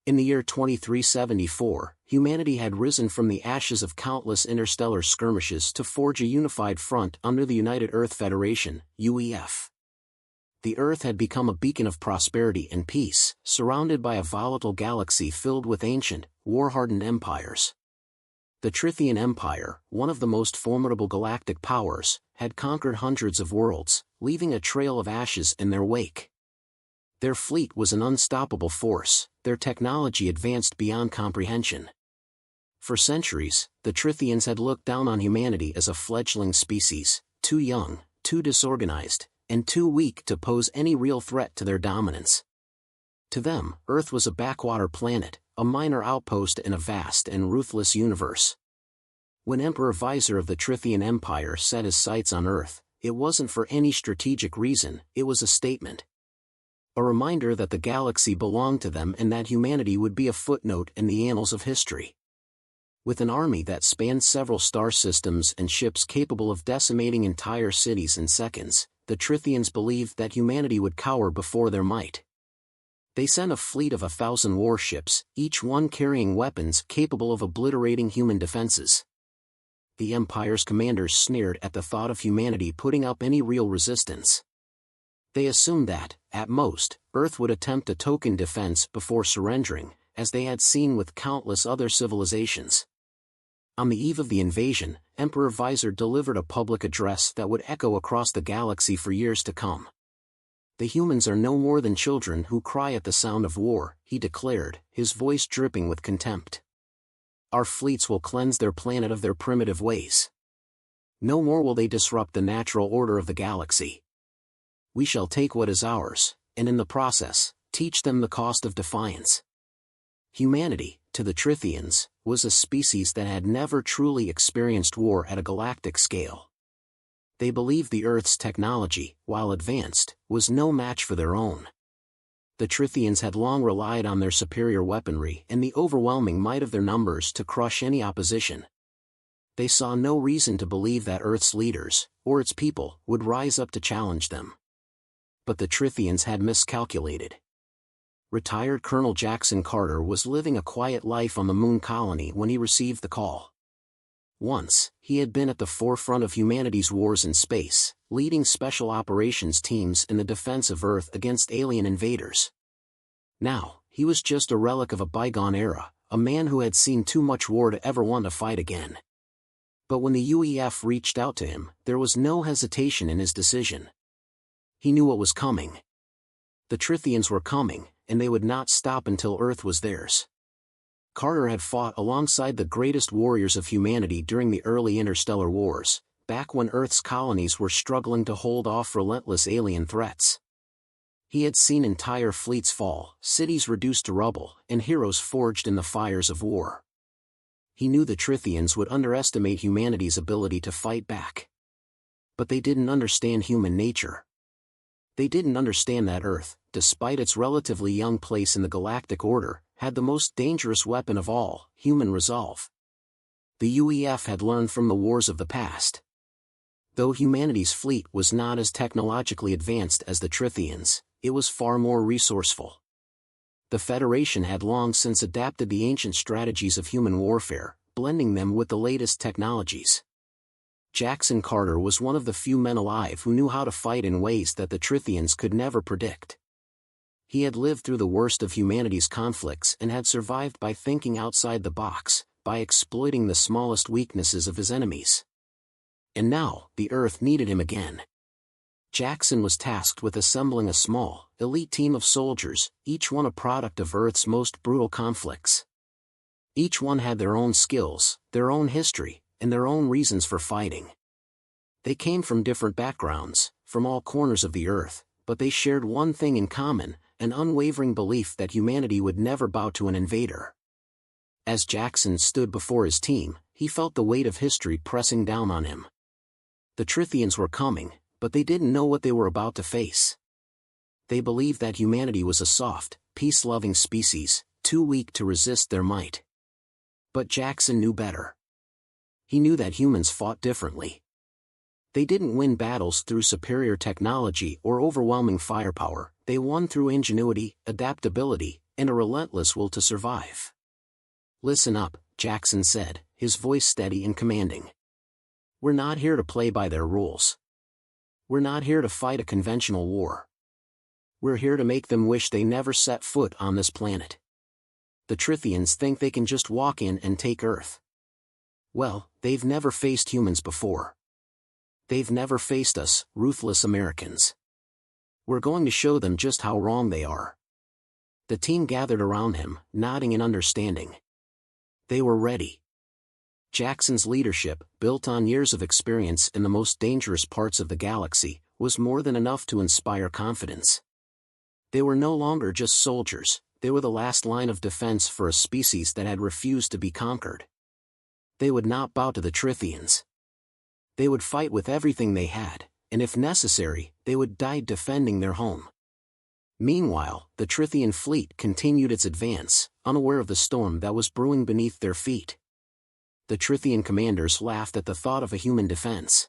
In the year 2374, humanity had risen from the ashes of countless interstellar skirmishes to forge a unified front under the United Earth Federation, UEF. The Earth had become a beacon of prosperity and peace, surrounded by a volatile galaxy filled with ancient, war-hardened empires. The Trian Empire, one of the most formidable galactic powers, had conquered hundreds of worlds, leaving a trail of ashes in their wake. Their fleet was an unstoppable force, their technology advanced beyond comprehension. For centuries, the Trians had looked down on humanity as a fledgling species, too young, too disorganized, and too weak to pose any real threat to their dominance. To them, Earth was a backwater planet, a minor outpost in a vast and ruthless universe. When Emperor Visor of the Trian Empire set his sights on Earth, it wasn't for any strategic reason, it was a statement. A reminder that the galaxy belonged to them and that humanity would be a footnote in the annals of history. With an army that spanned several star systems and ships capable of decimating entire cities in seconds, the Trians believed that humanity would cower before their might. They sent a fleet of 1,000 warships, each one carrying weapons capable of obliterating human defenses. The Empire's commanders sneered at the thought of humanity putting up any real resistance. They assumed that, at most, Earth would attempt a token defense before surrendering, as they had seen with countless other civilizations. On the eve of the invasion, Emperor Visor delivered a public address that would echo across the galaxy for years to come. "The humans are no more than children who cry at the sound of war," he declared, his voice dripping with contempt. "Our fleets will cleanse their planet of their primitive ways. No more will they disrupt the natural order of the galaxy. We shall take what is ours, and in the process, teach them the cost of defiance." Humanity, to the Trians, was a species that had never truly experienced war at a galactic scale. They believed the Earth's technology, while advanced, was no match for their own. The Trians had long relied on their superior weaponry and the overwhelming might of their numbers to crush any opposition. They saw no reason to believe that Earth's leaders, or its people, would rise up to challenge them. But the Trians had miscalculated. Retired Colonel Jackson Carter was living a quiet life on the moon colony when he received the call. Once, he had been at the forefront of humanity's wars in space, leading special operations teams in the defense of Earth against alien invaders. Now, he was just a relic of a bygone era, a man who had seen too much war to ever want to fight again. But when the UEF reached out to him, there was no hesitation in his decision. He knew what was coming. The Trians were coming, and they would not stop until Earth was theirs. Carter had fought alongside the greatest warriors of humanity during the early interstellar wars, back when Earth's colonies were struggling to hold off relentless alien threats. He had seen entire fleets fall, cities reduced to rubble, and heroes forged in the fires of war. He knew the Trians would underestimate humanity's ability to fight back. But they didn't understand human nature. They didn't understand that Earth, despite its relatively young place in the galactic order, had the most dangerous weapon of all, human resolve. The UEF had learned from the wars of the past. Though humanity's fleet was not as technologically advanced as the Trians, it was far more resourceful. The Federation had long since adapted the ancient strategies of human warfare, blending them with the latest technologies. Jackson Carter was one of the few men alive who knew how to fight in ways that the Trians could never predict. He had lived through the worst of humanity's conflicts and had survived by thinking outside the box, by exploiting the smallest weaknesses of his enemies. And now, the Earth needed him again. Jackson was tasked with assembling a small, elite team of soldiers, each one a product of Earth's most brutal conflicts. Each one had their own skills, their own history, and their own reasons for fighting. They came from different backgrounds, from all corners of the Earth, but they shared one thing in common, an unwavering belief that humanity would never bow to an invader. As Jackson stood before his team, he felt the weight of history pressing down on him. The Trians were coming, but they didn't know what they were about to face. They believed that humanity was a soft, peace-loving species, too weak to resist their might. But Jackson knew better. He knew that humans fought differently. They didn't win battles through superior technology or overwhelming firepower, they won through ingenuity, adaptability, and a relentless will to survive. "Listen up," Jackson said, his voice steady and commanding. "We're not here to play by their rules. We're not here to fight a conventional war. We're here to make them wish they never set foot on this planet. The Trithians think they can just walk in and take Earth. Well, they've never faced humans before. They've never faced us, ruthless Americans. We're going to show them just how wrong they are." The team gathered around him, nodding in understanding. They were ready. Jackson's leadership, built on years of experience in the most dangerous parts of the galaxy, was more than enough to inspire confidence. They were no longer just soldiers, they were the last line of defense for a species that had refused to be conquered. They would not bow to the Trithians. They would fight with everything they had, and if necessary, they would die defending their home. Meanwhile, the Trithian fleet continued its advance, unaware of the storm that was brewing beneath their feet. The Trithian commanders laughed at the thought of a human defense.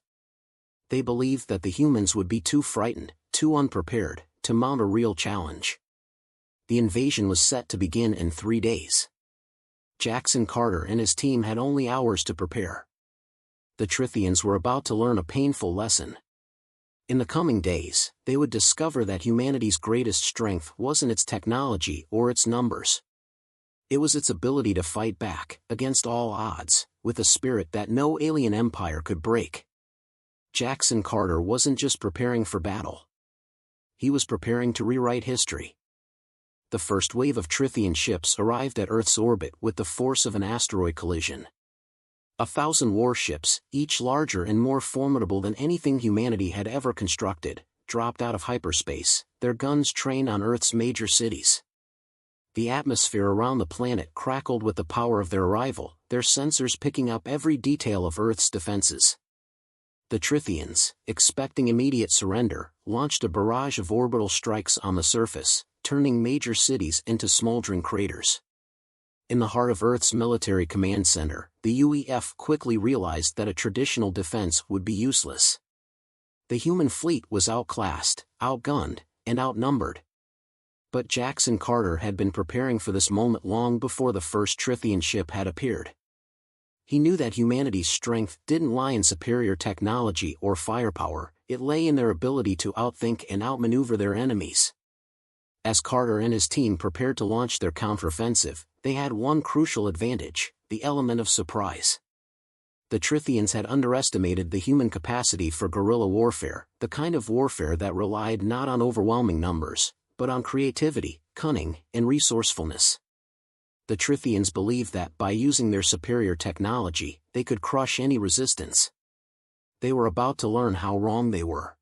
They believed that the humans would be too frightened, too unprepared, to mount a real challenge. The invasion was set to begin in 3 days. Jackson Carter and his team had only hours to prepare. The Trithians were about to learn a painful lesson. In the coming days, they would discover that humanity's greatest strength wasn't its technology or its numbers. It was its ability to fight back, against all odds, with a spirit that no alien empire could break. Jackson Carter wasn't just preparing for battle. He was preparing to rewrite history. The first wave of Trithian ships arrived at Earth's orbit with the force of an asteroid collision. 1,000 warships, each larger and more formidable than anything humanity had ever constructed, dropped out of hyperspace, their guns trained on Earth's major cities. The atmosphere around the planet crackled with the power of their arrival, their sensors picking up every detail of Earth's defenses. The Trithians, expecting immediate surrender, launched a barrage of orbital strikes on the surface, turning major cities into smoldering craters. In the heart of Earth's military command center, the UEF quickly realized that a traditional defense would be useless. The human fleet was outclassed, outgunned, and outnumbered. But Jackson Carter had been preparing for this moment long before the first Trithian ship had appeared. He knew that humanity's strength didn't lie in superior technology or firepower, it lay in their ability to outthink and outmaneuver their enemies. As Carter and his team prepared to launch their counteroffensive, they had one crucial advantage: the element of surprise. The Trithians had underestimated the human capacity for guerrilla warfare, the kind of warfare that relied not on overwhelming numbers, but on creativity, cunning, and resourcefulness. The Trithians believed that by using their superior technology, they could crush any resistance. They were about to learn how wrong they were.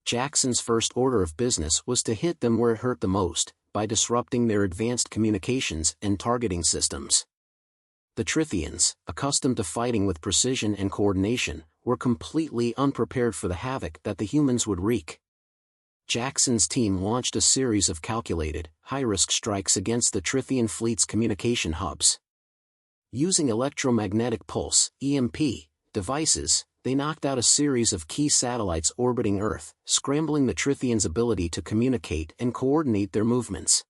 Jackson's first order of business was to hit them where it hurt the most, by disrupting their advanced communications and targeting systems. The Trithians, accustomed to fighting with precision and coordination, were completely unprepared for the havoc that the humans would wreak. Jackson's team launched a series of calculated, high-risk strikes against the Trithian fleet's communication hubs. Using electromagnetic pulse (EMP) devices, they knocked out a series of key satellites orbiting Earth, scrambling the Trithians' ability to communicate and coordinate their movements.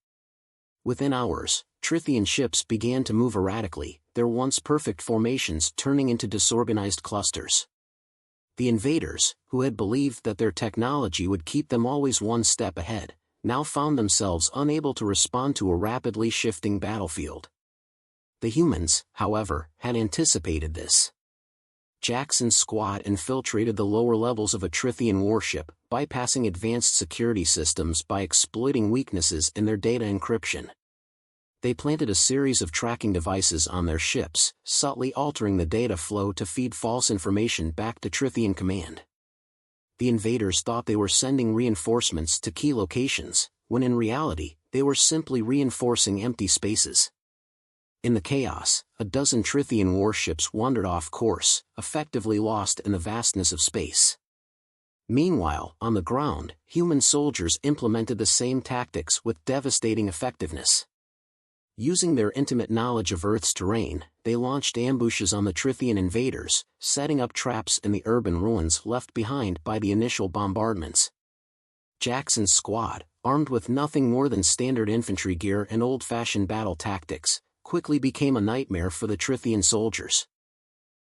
Within hours, Trithian ships began to move erratically, their once perfect formations turning into disorganized clusters. The invaders, who had believed that their technology would keep them always one step ahead, now found themselves unable to respond to a rapidly shifting battlefield. The humans, however, had anticipated this. Jackson's squad infiltrated the lower levels of a Trithian warship, bypassing advanced security systems by exploiting weaknesses in their data encryption. They planted a series of tracking devices on their ships, subtly altering the data flow to feed false information back to Trithian command. The invaders thought they were sending reinforcements to key locations, when in reality, they were simply reinforcing empty spaces. In the chaos, a dozen Trithian warships wandered off course, effectively lost in the vastness of space. Meanwhile, on the ground, human soldiers implemented the same tactics with devastating effectiveness. Using their intimate knowledge of Earth's terrain, they launched ambushes on the Trithian invaders, setting up traps in the urban ruins left behind by the initial bombardments. Jackson's squad, armed with nothing more than standard infantry gear and old-fashioned battle tactics, quickly became a nightmare for the Trithian soldiers.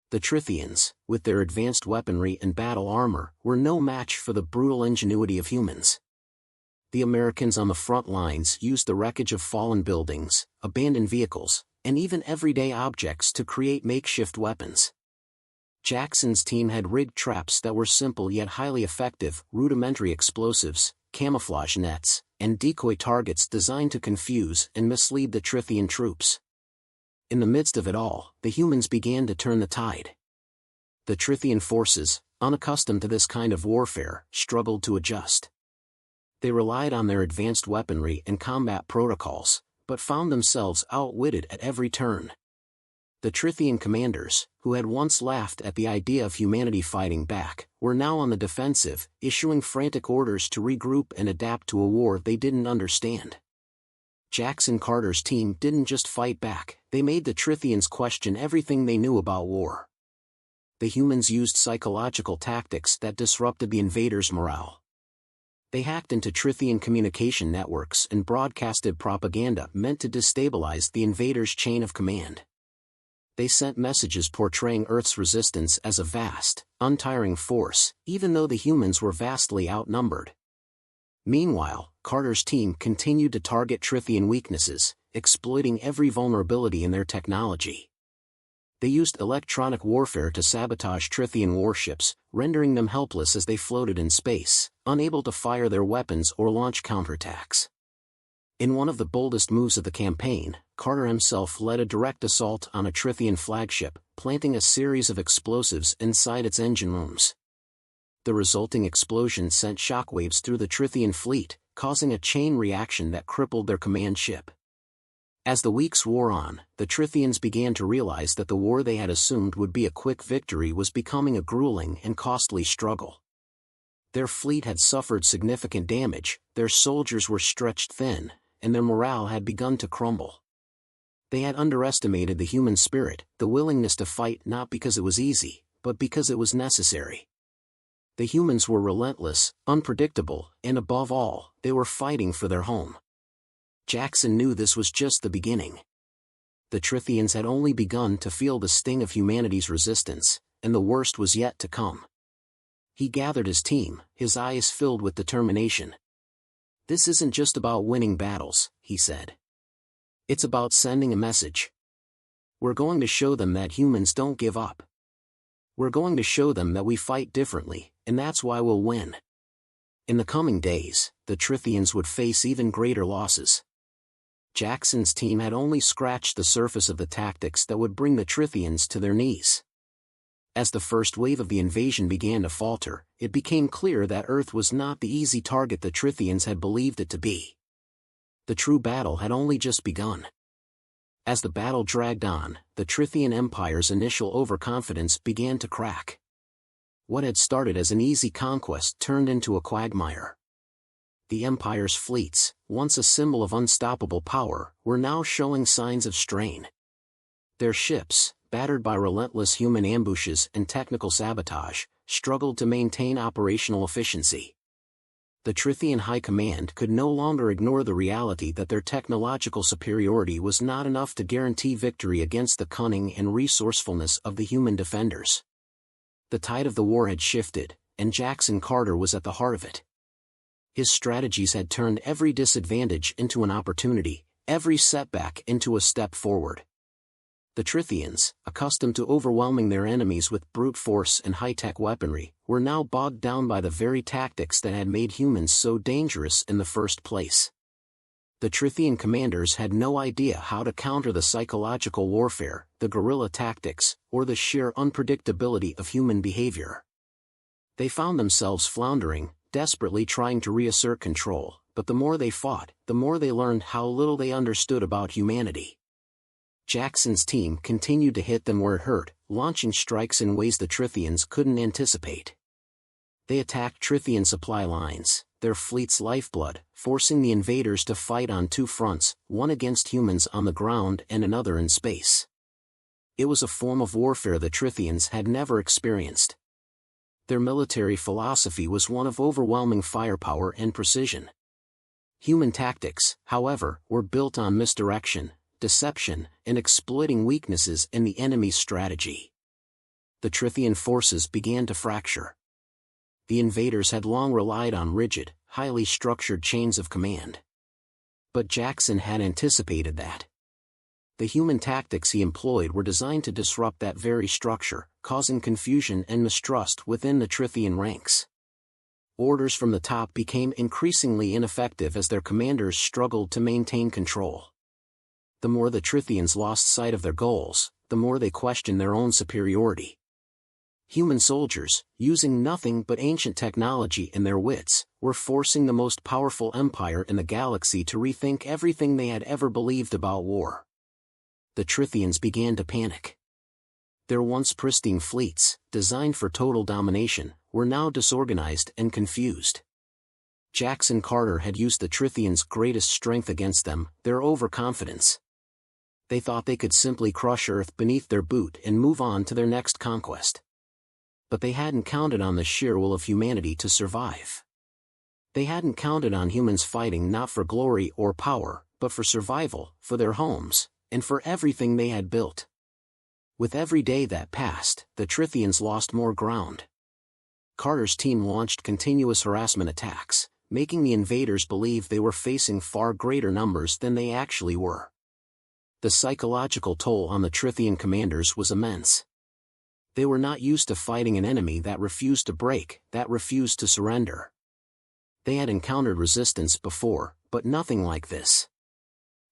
The Trithians, with their advanced weaponry and battle armor, were no match for the brutal ingenuity of humans. The Americans on the front lines used the wreckage of fallen buildings, abandoned vehicles, and even everyday objects to create makeshift weapons. Jackson's team had rigged traps that were simple yet highly effective, rudimentary explosives, camouflage nets, and decoy targets designed to confuse and mislead the Trithian troops. In the midst of it all, the humans began to turn the tide. The Trithian forces, unaccustomed to this kind of warfare, struggled to adjust. They relied on their advanced weaponry and combat protocols, but found themselves outwitted at every turn. The Trithian commanders, who had once laughed at the idea of humanity fighting back, were now on the defensive, issuing frantic orders to regroup and adapt to a war they didn't understand. Jackson Carter's team didn't just fight back, they made the Trithians question everything they knew about war. The humans used psychological tactics that disrupted the invaders' morale. They hacked into Trithian communication networks and broadcasted propaganda meant to destabilize the invaders' chain of command. They sent messages portraying Earth's resistance as a vast, untiring force, even though the humans were vastly outnumbered. Meanwhile, Carter's team continued to target Trithian weaknesses, exploiting every vulnerability in their technology. They used electronic warfare to sabotage Trithian warships, rendering them helpless as they floated in space, unable to fire their weapons or launch counterattacks. In one of the boldest moves of the campaign, Carter himself led a direct assault on a Trithian flagship, planting a series of explosives inside its engine rooms. The resulting explosion sent shockwaves through the Trithian fleet, causing a chain reaction that crippled their command ship. As the weeks wore on, the Trithians began to realize that the war they had assumed would be a quick victory was becoming a grueling and costly struggle. Their fleet had suffered significant damage, their soldiers were stretched thin, and their morale had begun to crumble. They had underestimated the human spirit, the willingness to fight not because it was easy, but because it was necessary. The humans were relentless, unpredictable, and above all, they were fighting for their home. Jackson knew this was just the beginning. The Trithians had only begun to feel the sting of humanity's resistance, and the worst was yet to come. He gathered his team, his eyes filled with determination. "This isn't just about winning battles," he said. "It's about sending a message. We're going to show them that humans don't give up. We're going to show them that we fight differently, and that's why we'll win." In the coming days, the Trithians would face even greater losses. Jackson's team had only scratched the surface of the tactics that would bring the Trithians to their knees. As the first wave of the invasion began to falter, it became clear that Earth was not the easy target the Trithians had believed it to be. The true battle had only just begun. As the battle dragged on, the Trithian Empire's initial overconfidence began to crack. What had started as an easy conquest turned into a quagmire. The Empire's fleets, once a symbol of unstoppable power, were now showing signs of strain. Their ships, battered by relentless human ambushes and technical sabotage, struggled to maintain operational efficiency. The Trithian High Command could no longer ignore the reality that their technological superiority was not enough to guarantee victory against the cunning and resourcefulness of the human defenders. The tide of the war had shifted, and Jackson Carter was at the heart of it. His strategies had turned every disadvantage into an opportunity, every setback into a step forward. The Trithians, accustomed to overwhelming their enemies with brute force and high-tech weaponry, were now bogged down by the very tactics that had made humans so dangerous in the first place. The Trithian commanders had no idea how to counter the psychological warfare, the guerrilla tactics, or the sheer unpredictability of human behavior. They found themselves floundering, desperately trying to reassert control, but the more they fought, the more they learned how little they understood about humanity. Jackson's team continued to hit them where it hurt, launching strikes in ways the Trithians couldn't anticipate. They attacked Trithian supply lines, their fleet's lifeblood, forcing the invaders to fight on two fronts, one against humans on the ground and another in space. It was a form of warfare the Trithians had never experienced. Their military philosophy was one of overwhelming firepower and precision. Human tactics, however, were built on misdirection, deception, and exploiting weaknesses in the enemy's strategy. The Trithian forces began to fracture. The invaders had long relied on rigid, highly structured chains of command. But Jackson had anticipated that. The human tactics he employed were designed to disrupt that very structure, causing confusion and mistrust within the Trithian ranks. Orders from the top became increasingly ineffective as their commanders struggled to maintain control. The more the Trithians lost sight of their goals, the more they questioned their own superiority. Human soldiers, using nothing but ancient technology and their wits, were forcing the most powerful empire in the galaxy to rethink everything they had ever believed about war. The Trithians began to panic. Their once pristine fleets, designed for total domination, were now disorganized and confused. Jackson Carter had used the Trithians' greatest strength against them, their overconfidence. They thought they could simply crush Earth beneath their boot and move on to their next conquest. But they hadn't counted on the sheer will of humanity to survive. They hadn't counted on humans fighting not for glory or power, but for survival, for their homes, and for everything they had built. With every day that passed, the Trithians lost more ground. Carter's team launched continuous harassment attacks, making the invaders believe they were facing far greater numbers than they actually were. The psychological toll on the Trithian commanders was immense. They were not used to fighting an enemy that refused to break, that refused to surrender. They had encountered resistance before, but nothing like this.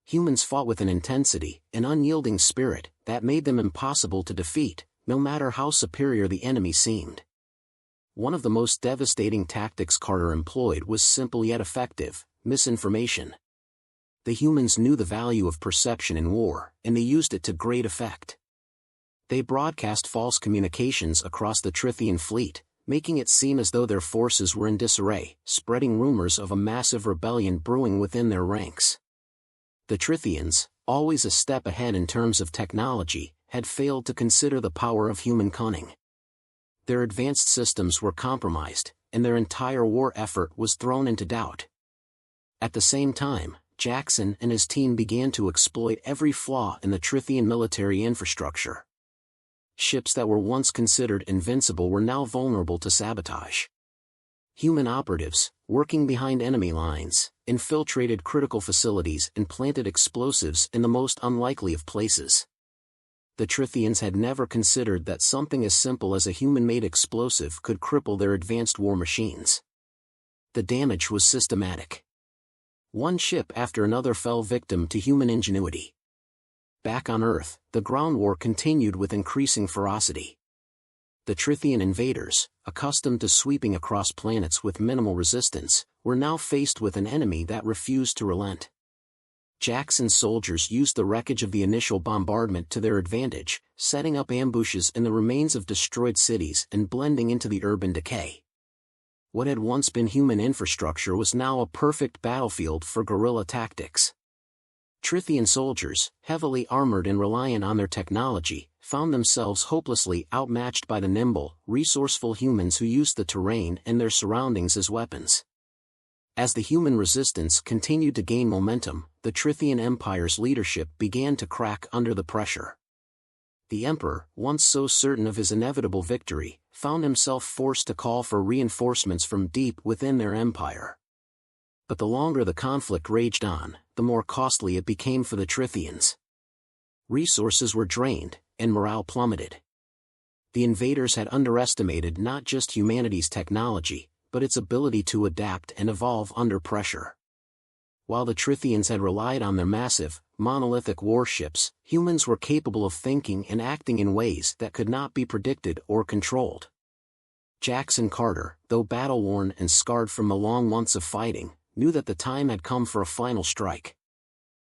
Humans fought with an intensity, an unyielding spirit, that made them impossible to defeat, no matter how superior the enemy seemed. One of the most devastating tactics Carter employed was simple yet effective: misinformation. The humans knew the value of perception in war, and they used it to great effect. They broadcast false communications across the Trithian fleet, making it seem as though their forces were in disarray, spreading rumors of a massive rebellion brewing within their ranks. The Trithians, always a step ahead in terms of technology, had failed to consider the power of human cunning. Their advanced systems were compromised, and their entire war effort was thrown into doubt. At the same time, Jackson and his team began to exploit every flaw in the Trithian military infrastructure. Ships that were once considered invincible were now vulnerable to sabotage. Human operatives, working behind enemy lines, infiltrated critical facilities and planted explosives in the most unlikely of places. The Trithians had never considered that something as simple as a human-made explosive could cripple their advanced war machines. The damage was systematic. One ship after another fell victim to human ingenuity. Back on Earth, the ground war continued with increasing ferocity. The Trithian invaders, accustomed to sweeping across planets with minimal resistance, were now faced with an enemy that refused to relent. Jackson's soldiers used the wreckage of the initial bombardment to their advantage, setting up ambushes in the remains of destroyed cities and blending into the urban decay. What had once been human infrastructure was now a perfect battlefield for guerrilla tactics. Trithian soldiers, heavily armored and reliant on their technology, found themselves hopelessly outmatched by the nimble, resourceful humans who used the terrain and their surroundings as weapons. As the human resistance continued to gain momentum, the Trithian Empire's leadership began to crack under the pressure. The Emperor, once so certain of his inevitable victory, found himself forced to call for reinforcements from deep within their empire. But the longer the conflict raged on, the more costly it became for the Trithians. Resources were drained, and morale plummeted. The invaders had underestimated not just humanity's technology, but its ability to adapt and evolve under pressure. While the Trithians had relied on their massive, monolithic warships, humans were capable of thinking and acting in ways that could not be predicted or controlled. Jackson Carter, though battle-worn and scarred from the long months of fighting, knew that the time had come for a final strike.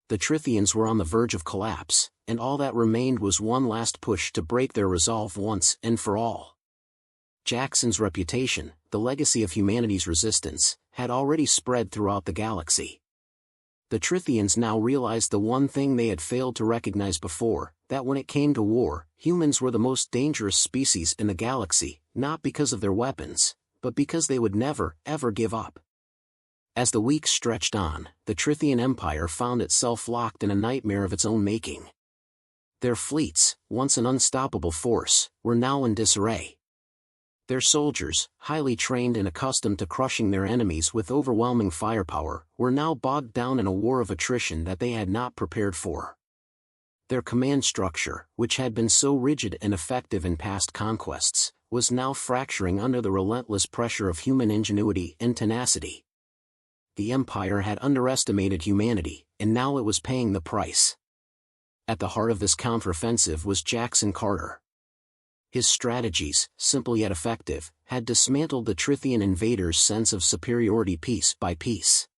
The Trithians were on the verge of collapse, and all that remained was one last push to break their resolve once and for all. Jackson's reputation, the legacy of humanity's resistance, had already spread throughout the galaxy. The Trithians now realized the one thing they had failed to recognize before, that when it came to war, humans were the most dangerous species in the galaxy, not because of their weapons, but because they would never, ever give up. As the weeks stretched on, the Trithian Empire found itself locked in a nightmare of its own making. Their fleets, once an unstoppable force, were now in disarray. Their soldiers, highly trained and accustomed to crushing their enemies with overwhelming firepower, were now bogged down in a war of attrition that they had not prepared for. Their command structure, which had been so rigid and effective in past conquests, was now fracturing under the relentless pressure of human ingenuity and tenacity. The Empire had underestimated humanity, and now it was paying the price. At the heart of this counteroffensive was Jackson Carter. His strategies, simple yet effective, had dismantled the Trithian invaders' sense of superiority piece by piece.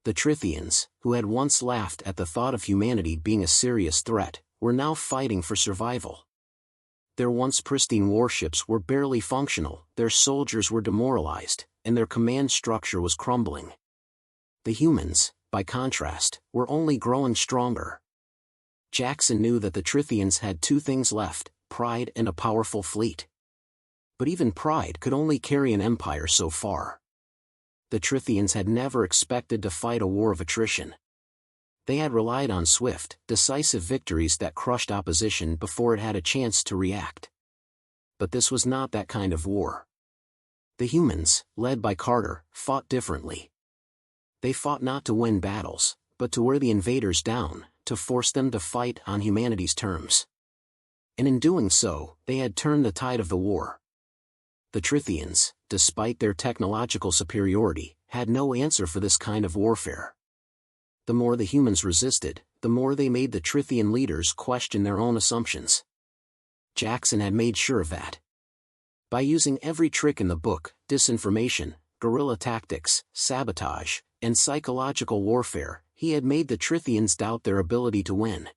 The Trithians, who had once laughed at the thought of humanity being a serious threat, were now fighting for survival. Their once pristine warships were barely functional, their soldiers were demoralized, and their command structure was crumbling. The humans, by contrast, were only growing stronger. Jackson knew that the Trithians had two things left: pride and a powerful fleet. But even pride could only carry an empire so far. The Trithians had never expected to fight a war of attrition. They had relied on swift, decisive victories that crushed opposition before it had a chance to react. But this was not that kind of war. The humans, led by Carter, fought differently. They fought not to win battles, but to wear the invaders down, to force them to fight on humanity's terms. And in doing so, they had turned the tide of the war. The Trithians, despite their technological superiority, had no answer for this kind of warfare. The more the humans resisted, the more they made the Trithian leaders question their own assumptions. Jackson had made sure of that. By using every trick in the book, disinformation, guerrilla tactics, sabotage, and psychological warfare, he had made the Trithians doubt their ability to win.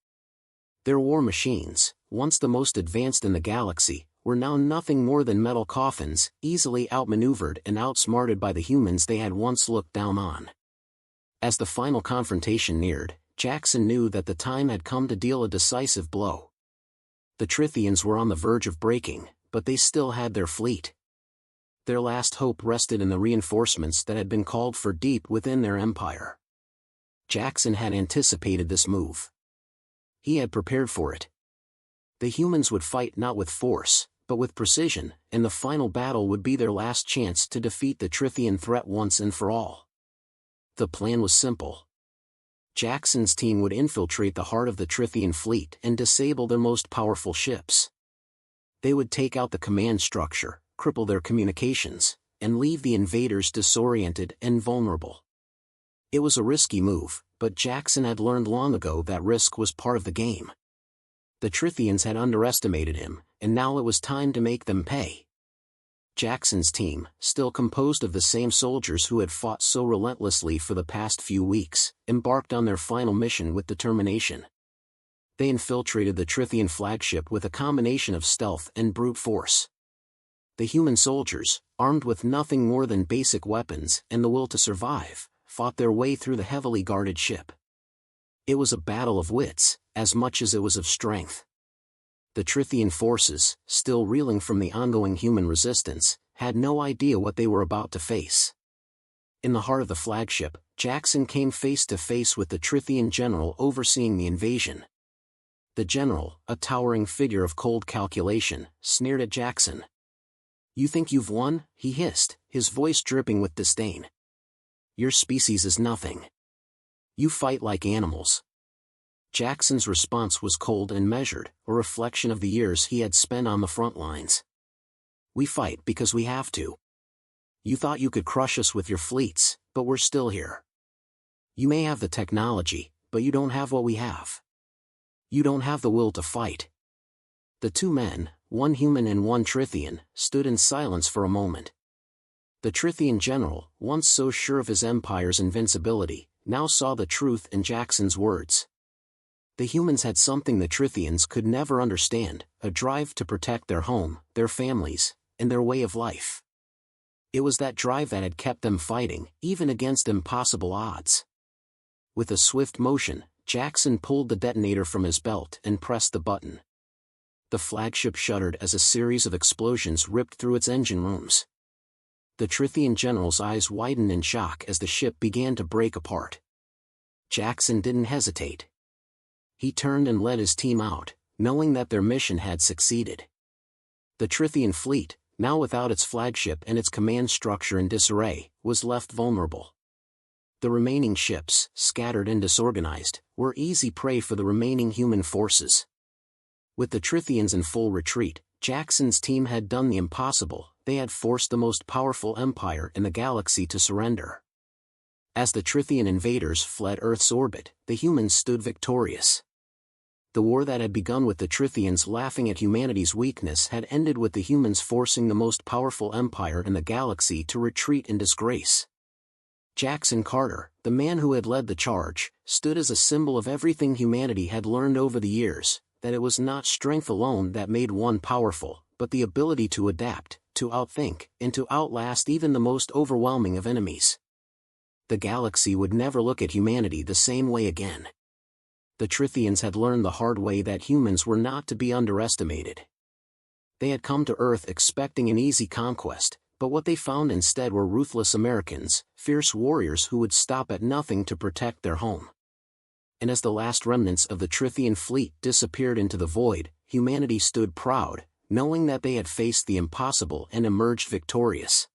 Their war machines, once the most advanced in the galaxy, were now nothing more than metal coffins, easily outmaneuvered and outsmarted by the humans they had once looked down on. As the final confrontation neared, Jackson knew that the time had come to deal a decisive blow. The Trithians were on the verge of breaking, but they still had their fleet. Their last hope rested in the reinforcements that had been called for deep within their empire. Jackson had anticipated this move. He had prepared for it. The humans would fight not with force, but with precision, and the final battle would be their last chance to defeat the Trithian threat once and for all. The plan was simple. Jackson's team would infiltrate the heart of the Trithian fleet and disable their most powerful ships. They would take out the command structure, cripple their communications, and leave the invaders disoriented and vulnerable. It was a risky move, but Jackson had learned long ago that risk was part of the game. The Trithians had underestimated him, and now it was time to make them pay. Jackson's team, still composed of the same soldiers who had fought so relentlessly for the past few weeks, embarked on their final mission with determination. They infiltrated the Trithian flagship with a combination of stealth and brute force. The human soldiers, armed with nothing more than basic weapons and the will to survive, fought their way through the heavily guarded ship. It was a battle of wits, as much as it was of strength. The Trithian forces, still reeling from the ongoing human resistance, had no idea what they were about to face. In the heart of the flagship, Jackson came face to face with the Trithian general overseeing the invasion. The general, a towering figure of cold calculation, sneered at Jackson. "You think you've won?" he hissed, his voice dripping with disdain. "Your species is nothing. You fight like animals." Jackson's response was cold and measured, a reflection of the years he had spent on the front lines. "We fight because we have to. You thought you could crush us with your fleets, but we're still here. You may have the technology, but you don't have what we have. You don't have the will to fight." The two men, one human and one Trithian, stood in silence for a moment. The Trithian general, once so sure of his empire's invincibility, now saw the truth in Jackson's words. The humans had something the Trithians could never understand, a drive to protect their home, their families, and their way of life. It was that drive that had kept them fighting, even against impossible odds. With a swift motion, Jackson pulled the detonator from his belt and pressed the button. The flagship shuddered as a series of explosions ripped through its engine rooms. The Trithian general's eyes widened in shock as the ship began to break apart. Jackson didn't hesitate. He turned and led his team out, knowing that their mission had succeeded. The Trithian fleet, now without its flagship and its command structure in disarray, was left vulnerable. The remaining ships, scattered and disorganized, were easy prey for the remaining human forces. With the Trithians in full retreat, Jackson's team had done the impossible. They had forced the most powerful empire in the galaxy to surrender. As the Trithian invaders fled Earth's orbit, the humans stood victorious. The war that had begun with the Trithians laughing at humanity's weakness had ended with the humans forcing the most powerful empire in the galaxy to retreat in disgrace. Jackson Carter, the man who had led the charge, stood as a symbol of everything humanity had learned over the years, that it was not strength alone that made one powerful, but the ability to adapt, to outthink, and to outlast even the most overwhelming of enemies. The galaxy would never look at humanity the same way again. The Trithians had learned the hard way that humans were not to be underestimated. They had come to Earth expecting an easy conquest, but what they found instead were ruthless Americans, fierce warriors who would stop at nothing to protect their home. And as the last remnants of the Trithian fleet disappeared into the void, humanity stood proud, knowing that they had faced the impossible and emerged victorious.